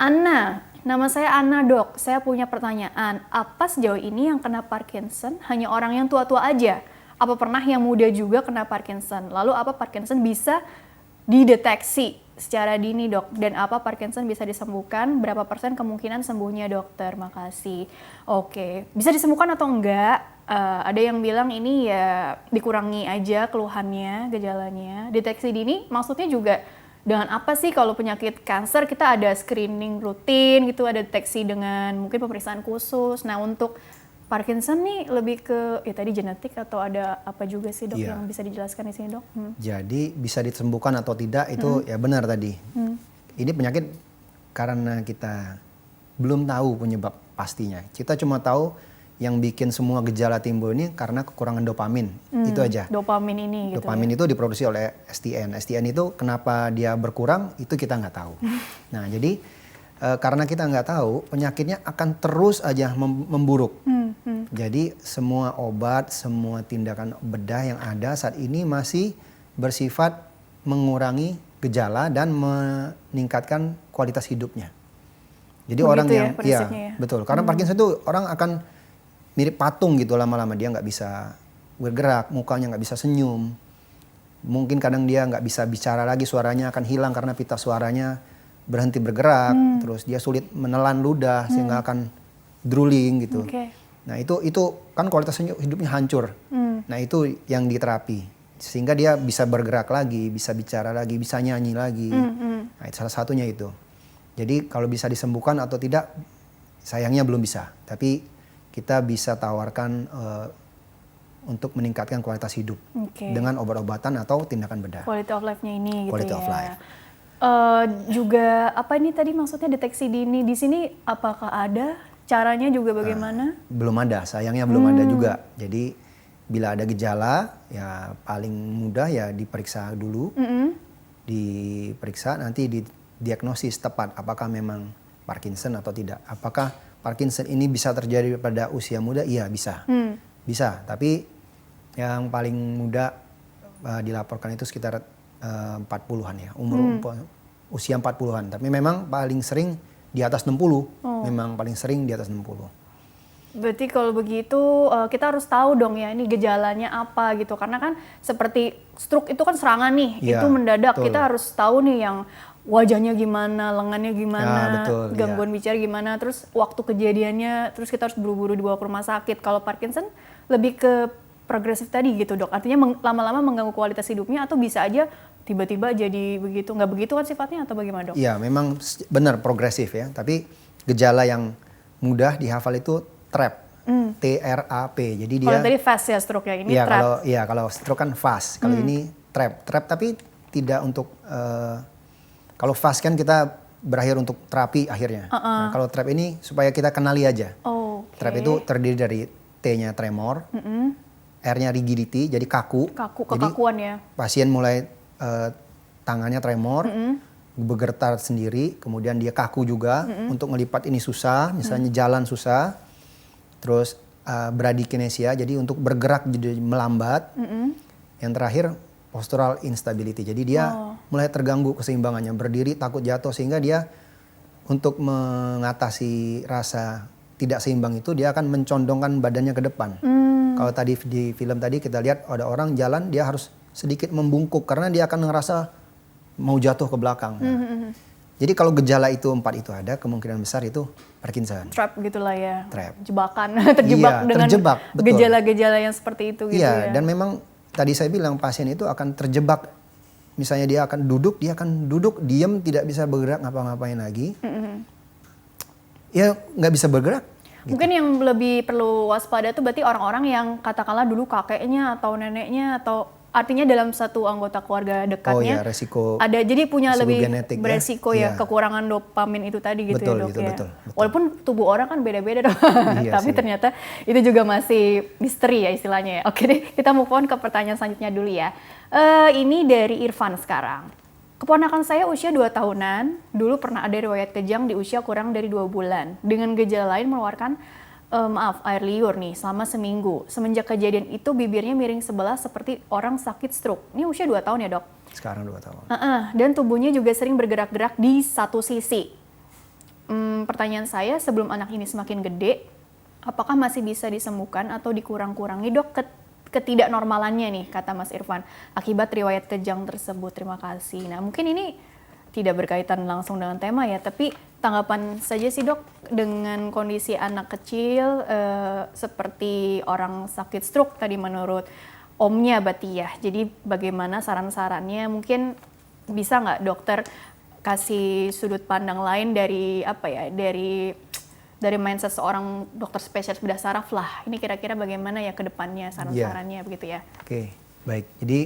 Anna, nama saya Anna dok, saya punya pertanyaan. Apa sejauh ini yang kena Parkinson hanya orang yang tua-tua aja? Apa pernah yang muda juga kena Parkinson? Lalu apa Parkinson bisa dideteksi secara dini dok, dan apa Parkinson bisa disembuhkan, berapa persen kemungkinan sembuhnya dokter? Makasih. Oke, bisa disembuhkan atau enggak? Ada yang bilang ini ya dikurangi aja keluhannya, gejalanya. Deteksi dini maksudnya juga dengan apa sih? Kalau penyakit kanker kita ada screening rutin gitu, ada deteksi dengan mungkin pemeriksaan khusus. Nah untuk Parkinson nih lebih ke ya tadi genetik atau ada apa juga sih dok yang bisa dijelaskan di sini dok? Jadi bisa disembuhkan atau tidak itu ya benar tadi. Ini penyakit karena kita belum tahu penyebab pastinya. Kita cuma tahu yang bikin semua gejala timbul ini karena kekurangan dopamin. Itu aja. Dopamin ini gitu. Dopamin itu diproduksi oleh STN. STN itu kenapa dia berkurang itu kita nggak tahu. Nah jadi karena kita nggak tahu, penyakitnya akan terus aja memburuk. Jadi semua obat, semua tindakan bedah yang ada saat ini masih bersifat mengurangi gejala dan meningkatkan kualitas hidupnya. Jadi begitu orang yang ya. Betul. Karena Parkinson itu orang akan mirip patung gitu lama-lama, dia nggak bisa bergerak, mukanya nggak bisa senyum. Mungkin kadang dia nggak bisa bicara lagi, suaranya akan hilang karena pita suaranya berhenti bergerak, terus dia sulit menelan ludah sehingga akan drooling gitu. Nah itu kan kualitas hidupnya hancur. Nah itu yang diterapi sehingga dia bisa bergerak lagi, bisa bicara lagi, bisa nyanyi lagi. Nah itu salah satunya itu. Jadi kalau bisa disembuhkan atau tidak, sayangnya belum bisa. Tapi kita bisa tawarkan untuk meningkatkan kualitas hidup dengan obat-obatan atau tindakan bedah. Quality of life-nya ini gitu Quality ya. of life. Juga apa ini tadi maksudnya deteksi dini di sini apakah ada caranya juga bagaimana? Belum ada, sayangnya belum ada juga. Jadi bila ada gejala ya paling mudah ya diperiksa dulu. Diperiksa nanti didiagnosis tepat apakah memang Parkinson atau tidak. Apakah Parkinson ini bisa terjadi pada usia muda? Iya bisa. Bisa, tapi yang paling muda dilaporkan itu sekitar 40-an ya, usia 40-an. Tapi memang paling sering di atas 60. Memang paling sering di atas 60. Berarti kalau begitu kita harus tahu dong ya ini gejalanya apa gitu. Karena kan seperti stroke itu kan serangan nih, itu mendadak. Betul. Kita harus tahu nih yang wajahnya gimana, lengannya gimana, gangguan bicara gimana, terus waktu kejadiannya, terus kita harus buru-buru dibawa ke rumah sakit. Kalau Parkinson lebih ke progresif tadi gitu dok, artinya lama-lama mengganggu kualitas hidupnya atau bisa aja tiba-tiba jadi begitu, nggak begitu kan sifatnya atau bagaimana dok? Iya memang benar progresif ya, tapi gejala yang mudah dihafal itu TRAP, TRAP. Jadi dia. Kalau tadi fast ya stroke ya, ini TRAP. Kalau stroke kan fast, kalau ini TRAP tapi tidak untuk kalau fast kan kita berakhir untuk terapi akhirnya. Nah, kalau TRAP ini supaya kita kenali aja. TRAP itu terdiri dari T-nya tremor, R-nya rigidity, jadi kaku. Kekakuan ya. Pasien mulai tangannya tremor, bergetar sendiri, kemudian dia kaku juga, untuk ngelipat ini susah, misalnya jalan susah, terus bradykinesia, jadi untuk bergerak jadi melambat. Yang terakhir postural instability, jadi dia mulai terganggu keseimbangannya, berdiri takut jatuh, sehingga dia untuk mengatasi rasa tidak seimbang itu dia akan mencondongkan badannya ke depan. Kalau tadi di film tadi kita lihat ada orang jalan dia harus sedikit membungkuk karena dia akan ngerasa mau jatuh ke belakang. Jadi kalau gejala itu 4 itu ada, kemungkinan besar itu Parkinson. Trap gitulah ya. Trap. Jebakan, terjebak dengan gejala-gejala yang seperti itu gitu ya. Dan memang tadi saya bilang pasien itu akan terjebak. Misalnya dia akan duduk, diam, tidak bisa bergerak, ngapa-ngapain lagi. Ya nggak bisa bergerak. Gitu. Mungkin yang lebih perlu waspada tuh berarti orang-orang yang katakanlah dulu kakeknya atau neneknya atau artinya dalam satu anggota keluarga dekatnya resiko ada, jadi punya lebih genetik, beresiko ya kekurangan dopamin itu tadi gitu betul, ya dok gitu, ya. Betul. Walaupun tubuh orang kan beda-beda dong, tapi sih. Ternyata itu juga masih misteri ya istilahnya ya. Oke deh, kita move on ke pertanyaan selanjutnya dulu ya. Ini dari Irfan sekarang. Keponakan saya usia 2 tahunan, dulu pernah ada riwayat kejang di usia kurang dari 2 bulan. Dengan gejala lain mengeluarkan air liur nih selama seminggu. Semenjak kejadian itu bibirnya miring sebelah seperti orang sakit stroke. Ini usia 2 tahun ya dok? Sekarang 2 tahun. Dan tubuhnya juga sering bergerak-gerak di satu sisi. Pertanyaan saya, sebelum anak ini semakin gede, apakah masih bisa disembuhkan atau dikurang-kurangi dok ketidaknormalannya nih, kata Mas Irfan, akibat riwayat kejang tersebut? Terima kasih. Nah mungkin ini tidak berkaitan langsung dengan tema ya, tapi tanggapan saja sih dok dengan kondisi anak kecil seperti orang sakit stroke tadi menurut omnya berarti ya. Jadi bagaimana saran-sarannya, mungkin bisa nggak dokter kasih sudut pandang lain dari dari mindset seorang dokter spesialis bedah saraf lah. Ini kira-kira bagaimana ya ke depannya saran-sarannya begitu ya. Oke, baik. Jadi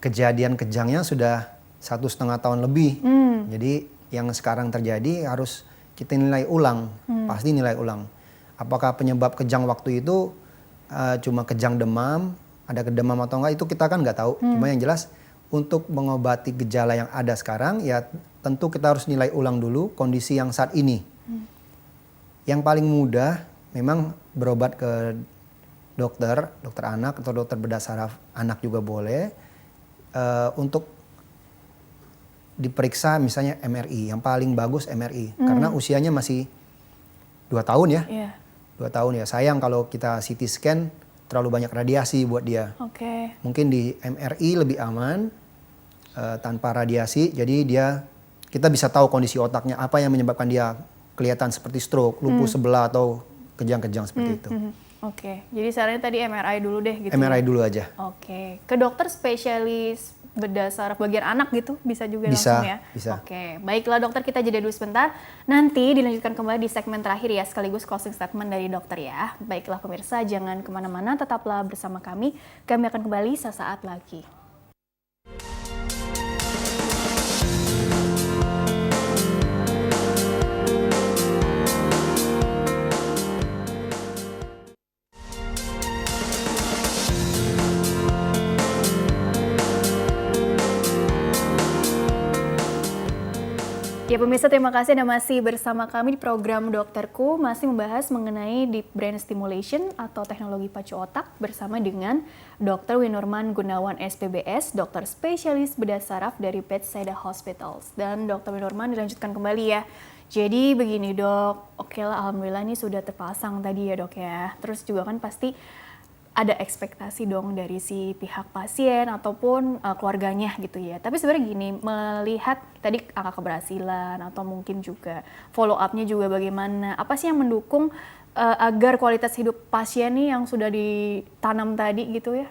kejadian kejangnya sudah 1,5 tahun lebih. Jadi yang sekarang terjadi harus kita nilai ulang, pasti nilai ulang. Apakah penyebab kejang waktu itu cuma kejang demam, ada demam atau enggak, itu kita kan nggak tahu. Cuma yang jelas untuk mengobati gejala yang ada sekarang ya tentu kita harus nilai ulang dulu kondisi yang saat ini. Yang paling mudah memang berobat ke dokter anak atau dokter bedah saraf anak juga boleh untuk diperiksa misalnya MRI. Yang paling bagus MRI karena usianya masih 2 tahun ya. 2 tahun ya. Sayang kalau kita CT scan terlalu banyak radiasi buat dia. Mungkin di MRI lebih aman tanpa radiasi. Jadi kita bisa tahu kondisi otaknya apa yang menyebabkan dia kelihatan seperti stroke, lumpuh sebelah atau kejang-kejang seperti itu. Jadi sarannya tadi MRI dulu deh gitu. MRI dulu aja. Ke dokter spesialis bedah saraf bagian anak gitu bisa juga langsung ya? Bisa. Baiklah dokter, kita jeda dulu sebentar. Nanti dilanjutkan kembali di segmen terakhir ya, sekaligus closing statement dari dokter ya. Baiklah pemirsa, jangan kemana-mana, tetaplah bersama kami. Kami akan kembali sesaat lagi. Ya pemirsa, terima kasih Anda masih bersama kami di program Dokterku, masih membahas mengenai deep brain stimulation atau teknologi pacu otak bersama dengan Dr. Winurman Gunawan SPBS, dokter spesialis bedah saraf dari Bethesda Hospitals. Dan Dr. Winurman dilanjutkan kembali ya. Jadi begini dok, oke lah alhamdulillah ini sudah terpasang tadi ya dok ya. Terus juga kan pasti ada ekspektasi dong dari si pihak pasien ataupun keluarganya gitu ya. Tapi sebenarnya gini, melihat tadi angka keberhasilan atau mungkin juga follow up-nya juga bagaimana, apa sih yang mendukung agar kualitas hidup pasien nih yang sudah ditanam tadi gitu ya,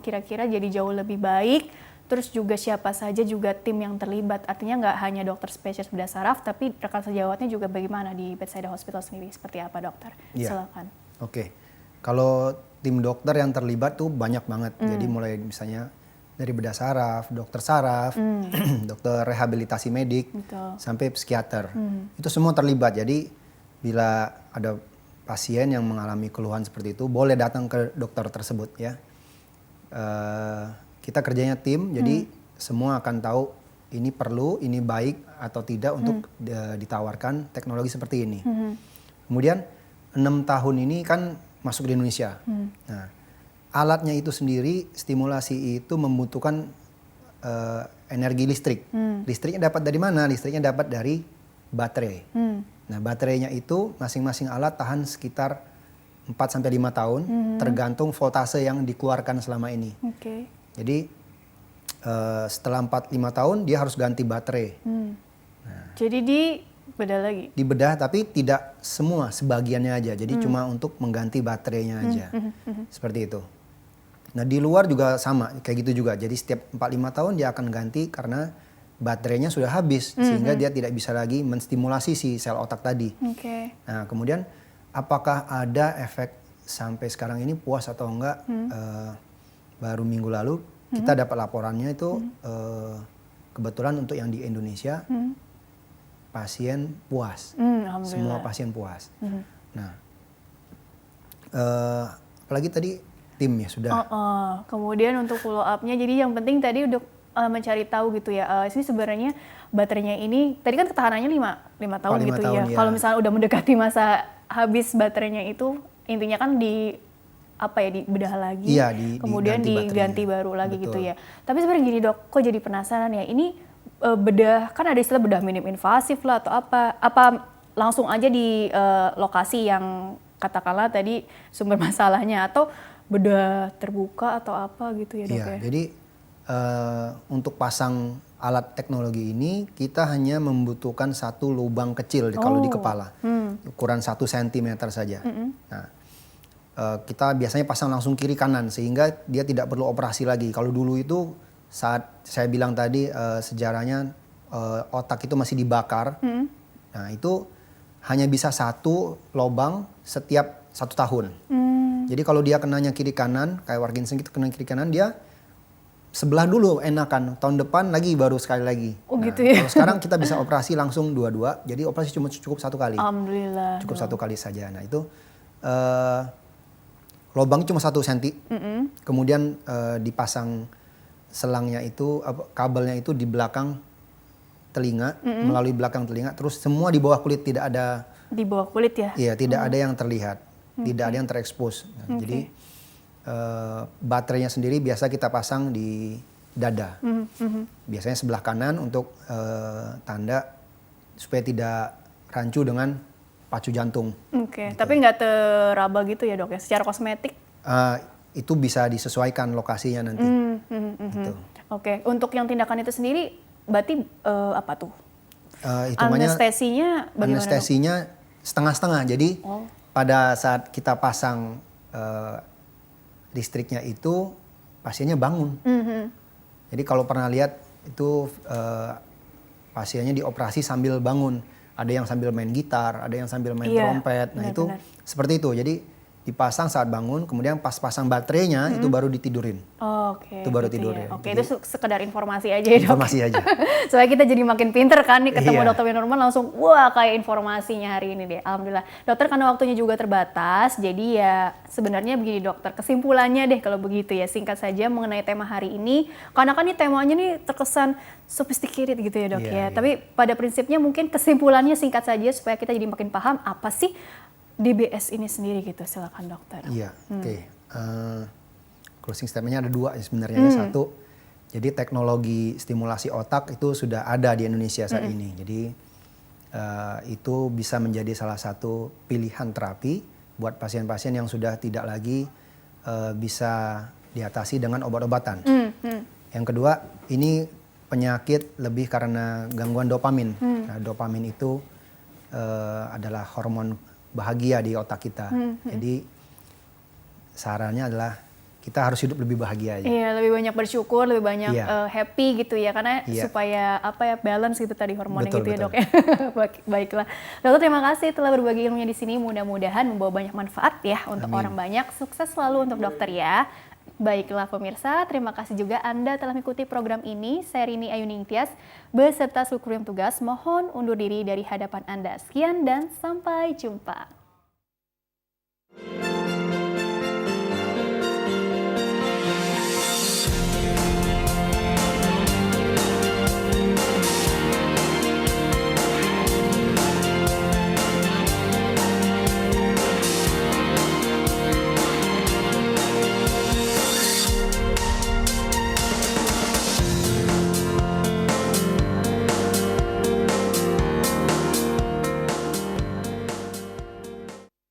kira-kira jadi jauh lebih baik. Terus juga siapa saja juga tim yang terlibat, artinya nggak hanya dokter spesialis bedah saraf, tapi rekan sejawatnya juga bagaimana di Bethesda Hospital sendiri, seperti apa dokter? Silakan. Kalau tim dokter yang terlibat tuh banyak banget. Jadi mulai misalnya dari bedah saraf, dokter saraf, dokter rehabilitasi medik, sampai psikiater. Itu semua terlibat. Jadi bila ada pasien yang mengalami keluhan seperti itu, boleh datang ke dokter tersebut ya. Kita kerjanya tim, jadi semua akan tahu ini perlu, ini baik atau tidak untuk ditawarkan teknologi seperti ini. Kemudian 6 tahun ini kan masuk di Indonesia. Nah, alatnya itu sendiri, stimulasi itu membutuhkan energi listrik. Listriknya dapat dari mana? Listriknya dapat dari baterai. Nah, baterainya itu masing-masing alat tahan sekitar 4-5 tahun, tergantung voltase yang dikeluarkan selama ini. Jadi setelah 4-5 tahun dia harus ganti baterai. Jadi dibedah lagi? Dibedah, tapi tidak semua, sebagiannya aja. Jadi cuma untuk mengganti baterainya aja. Seperti itu. Nah, di luar juga sama, kayak gitu juga. Jadi setiap 4-5 tahun dia akan ganti karena baterainya sudah habis, sehingga dia tidak bisa lagi menstimulasi si sel otak tadi. Nah, kemudian apakah ada efek sampai sekarang ini puas atau enggak? Baru minggu lalu kita dapat laporannya itu kebetulan untuk yang di Indonesia pasien puas, semua pasien puas. Nah, apalagi tadi tim ya sudah. Kemudian untuk follow up-nya, jadi yang penting tadi udah mencari tahu gitu ya. Ini sebenarnya baterainya ini tadi kan ketahanannya 5 tahun gitu ya. Kalau misalnya udah mendekati masa habis baterainya itu, intinya kan dibedah lagi, kemudian diganti baru lagi. Betul. Gitu ya. Tapi sebenarnya gini dok, kok jadi penasaran ya, ini bedah, kan ada istilah bedah minim invasif lah atau apa langsung aja di lokasi yang katakanlah tadi sumber masalahnya, atau bedah terbuka atau apa gitu ya dok ya? Jadi untuk pasang alat teknologi ini kita hanya membutuhkan satu lubang kecil kalau di kepala, ukuran 1 cm saja. Nah, kita biasanya pasang langsung kiri kanan sehingga dia tidak perlu operasi lagi. Kalau dulu itu saat saya bilang tadi sejarahnya otak itu masih dibakar, nah itu hanya bisa satu lubang setiap 1 tahun. Jadi kalau dia kenanya kiri kanan, kayak Parkinson gitu kena kiri kanan, dia sebelah dulu enakan, tahun depan lagi baru sekali lagi. Gitu ya. Kalau sekarang kita bisa operasi langsung dua-dua, jadi operasi cukup 1 kali. Alhamdulillah. Cukup 1 kali saja. Nah itu lubangnya cuma 1 cm, kemudian dipasang selangnya itu, kabelnya itu di belakang telinga, melalui belakang telinga, terus semua di bawah kulit, tidak ada. Di bawah kulit ya? Iya, tidak ada yang terlihat, tidak ada yang terekspos. Nah, jadi baterainya sendiri biasa kita pasang di dada, biasanya sebelah kanan untuk tanda supaya tidak rancu dengan pacu jantung. Gitu. Tapi nggak teraba gitu ya dok ya, secara kosmetik? Itu bisa disesuaikan lokasinya nanti. Gitu. Untuk yang tindakan itu sendiri berarti apa tuh? Anestesinya bagaimana? Anestesinya setengah-setengah. Jadi pada saat kita pasang listriknya itu pasiennya bangun. Jadi kalau pernah lihat itu pasiennya dioperasi sambil bangun. Ada yang sambil main gitar, ada yang sambil main trompet. Nah itu seperti itu. Jadi dipasang saat bangun, kemudian pas pasang baterainya itu baru ditidurin. Itu baru gitu tidur ya. Itu sekedar informasi aja ya dok. Informasi aja. Supaya kita jadi makin pinter kan nih, ketemu dokter Winurman langsung wah kayak informasinya hari ini deh. Alhamdulillah. Dokter, karena waktunya juga terbatas, jadi ya sebenarnya begini dokter, kesimpulannya deh kalau begitu ya, singkat saja mengenai tema hari ini. Karena kan ini temanya nih terkesan sophisticated gitu ya dok ya. Tapi pada prinsipnya mungkin kesimpulannya singkat saja supaya kita jadi makin paham apa sih DBS ini sendiri gitu. Silakan dokter. Closing statementnya ada 2 sebenarnya. Satu, jadi teknologi stimulasi otak itu sudah ada di Indonesia saat ini. Jadi itu bisa menjadi salah satu pilihan terapi buat pasien-pasien yang sudah tidak lagi bisa diatasi dengan obat-obatan. Yang kedua, ini penyakit lebih karena gangguan dopamin. Nah, dopamin itu adalah hormon bahagia di otak kita. Jadi sarannya adalah kita harus hidup lebih bahagia aja. Iya, lebih banyak bersyukur, lebih banyak happy gitu ya, karena supaya balance gitu tadi hormonnya gitu ya dok ya. Baiklah, dokter terima kasih telah berbagi ilmunya di sini. Mudah-mudahan membawa banyak manfaat ya untuk orang banyak. Sukses selalu untuk dokter ya. Baiklah pemirsa, terima kasih juga Anda telah mengikuti program ini. Saya Rini Ayuning Tias beserta seluruh tim tugas mohon undur diri dari hadapan Anda. Sekian dan sampai jumpa.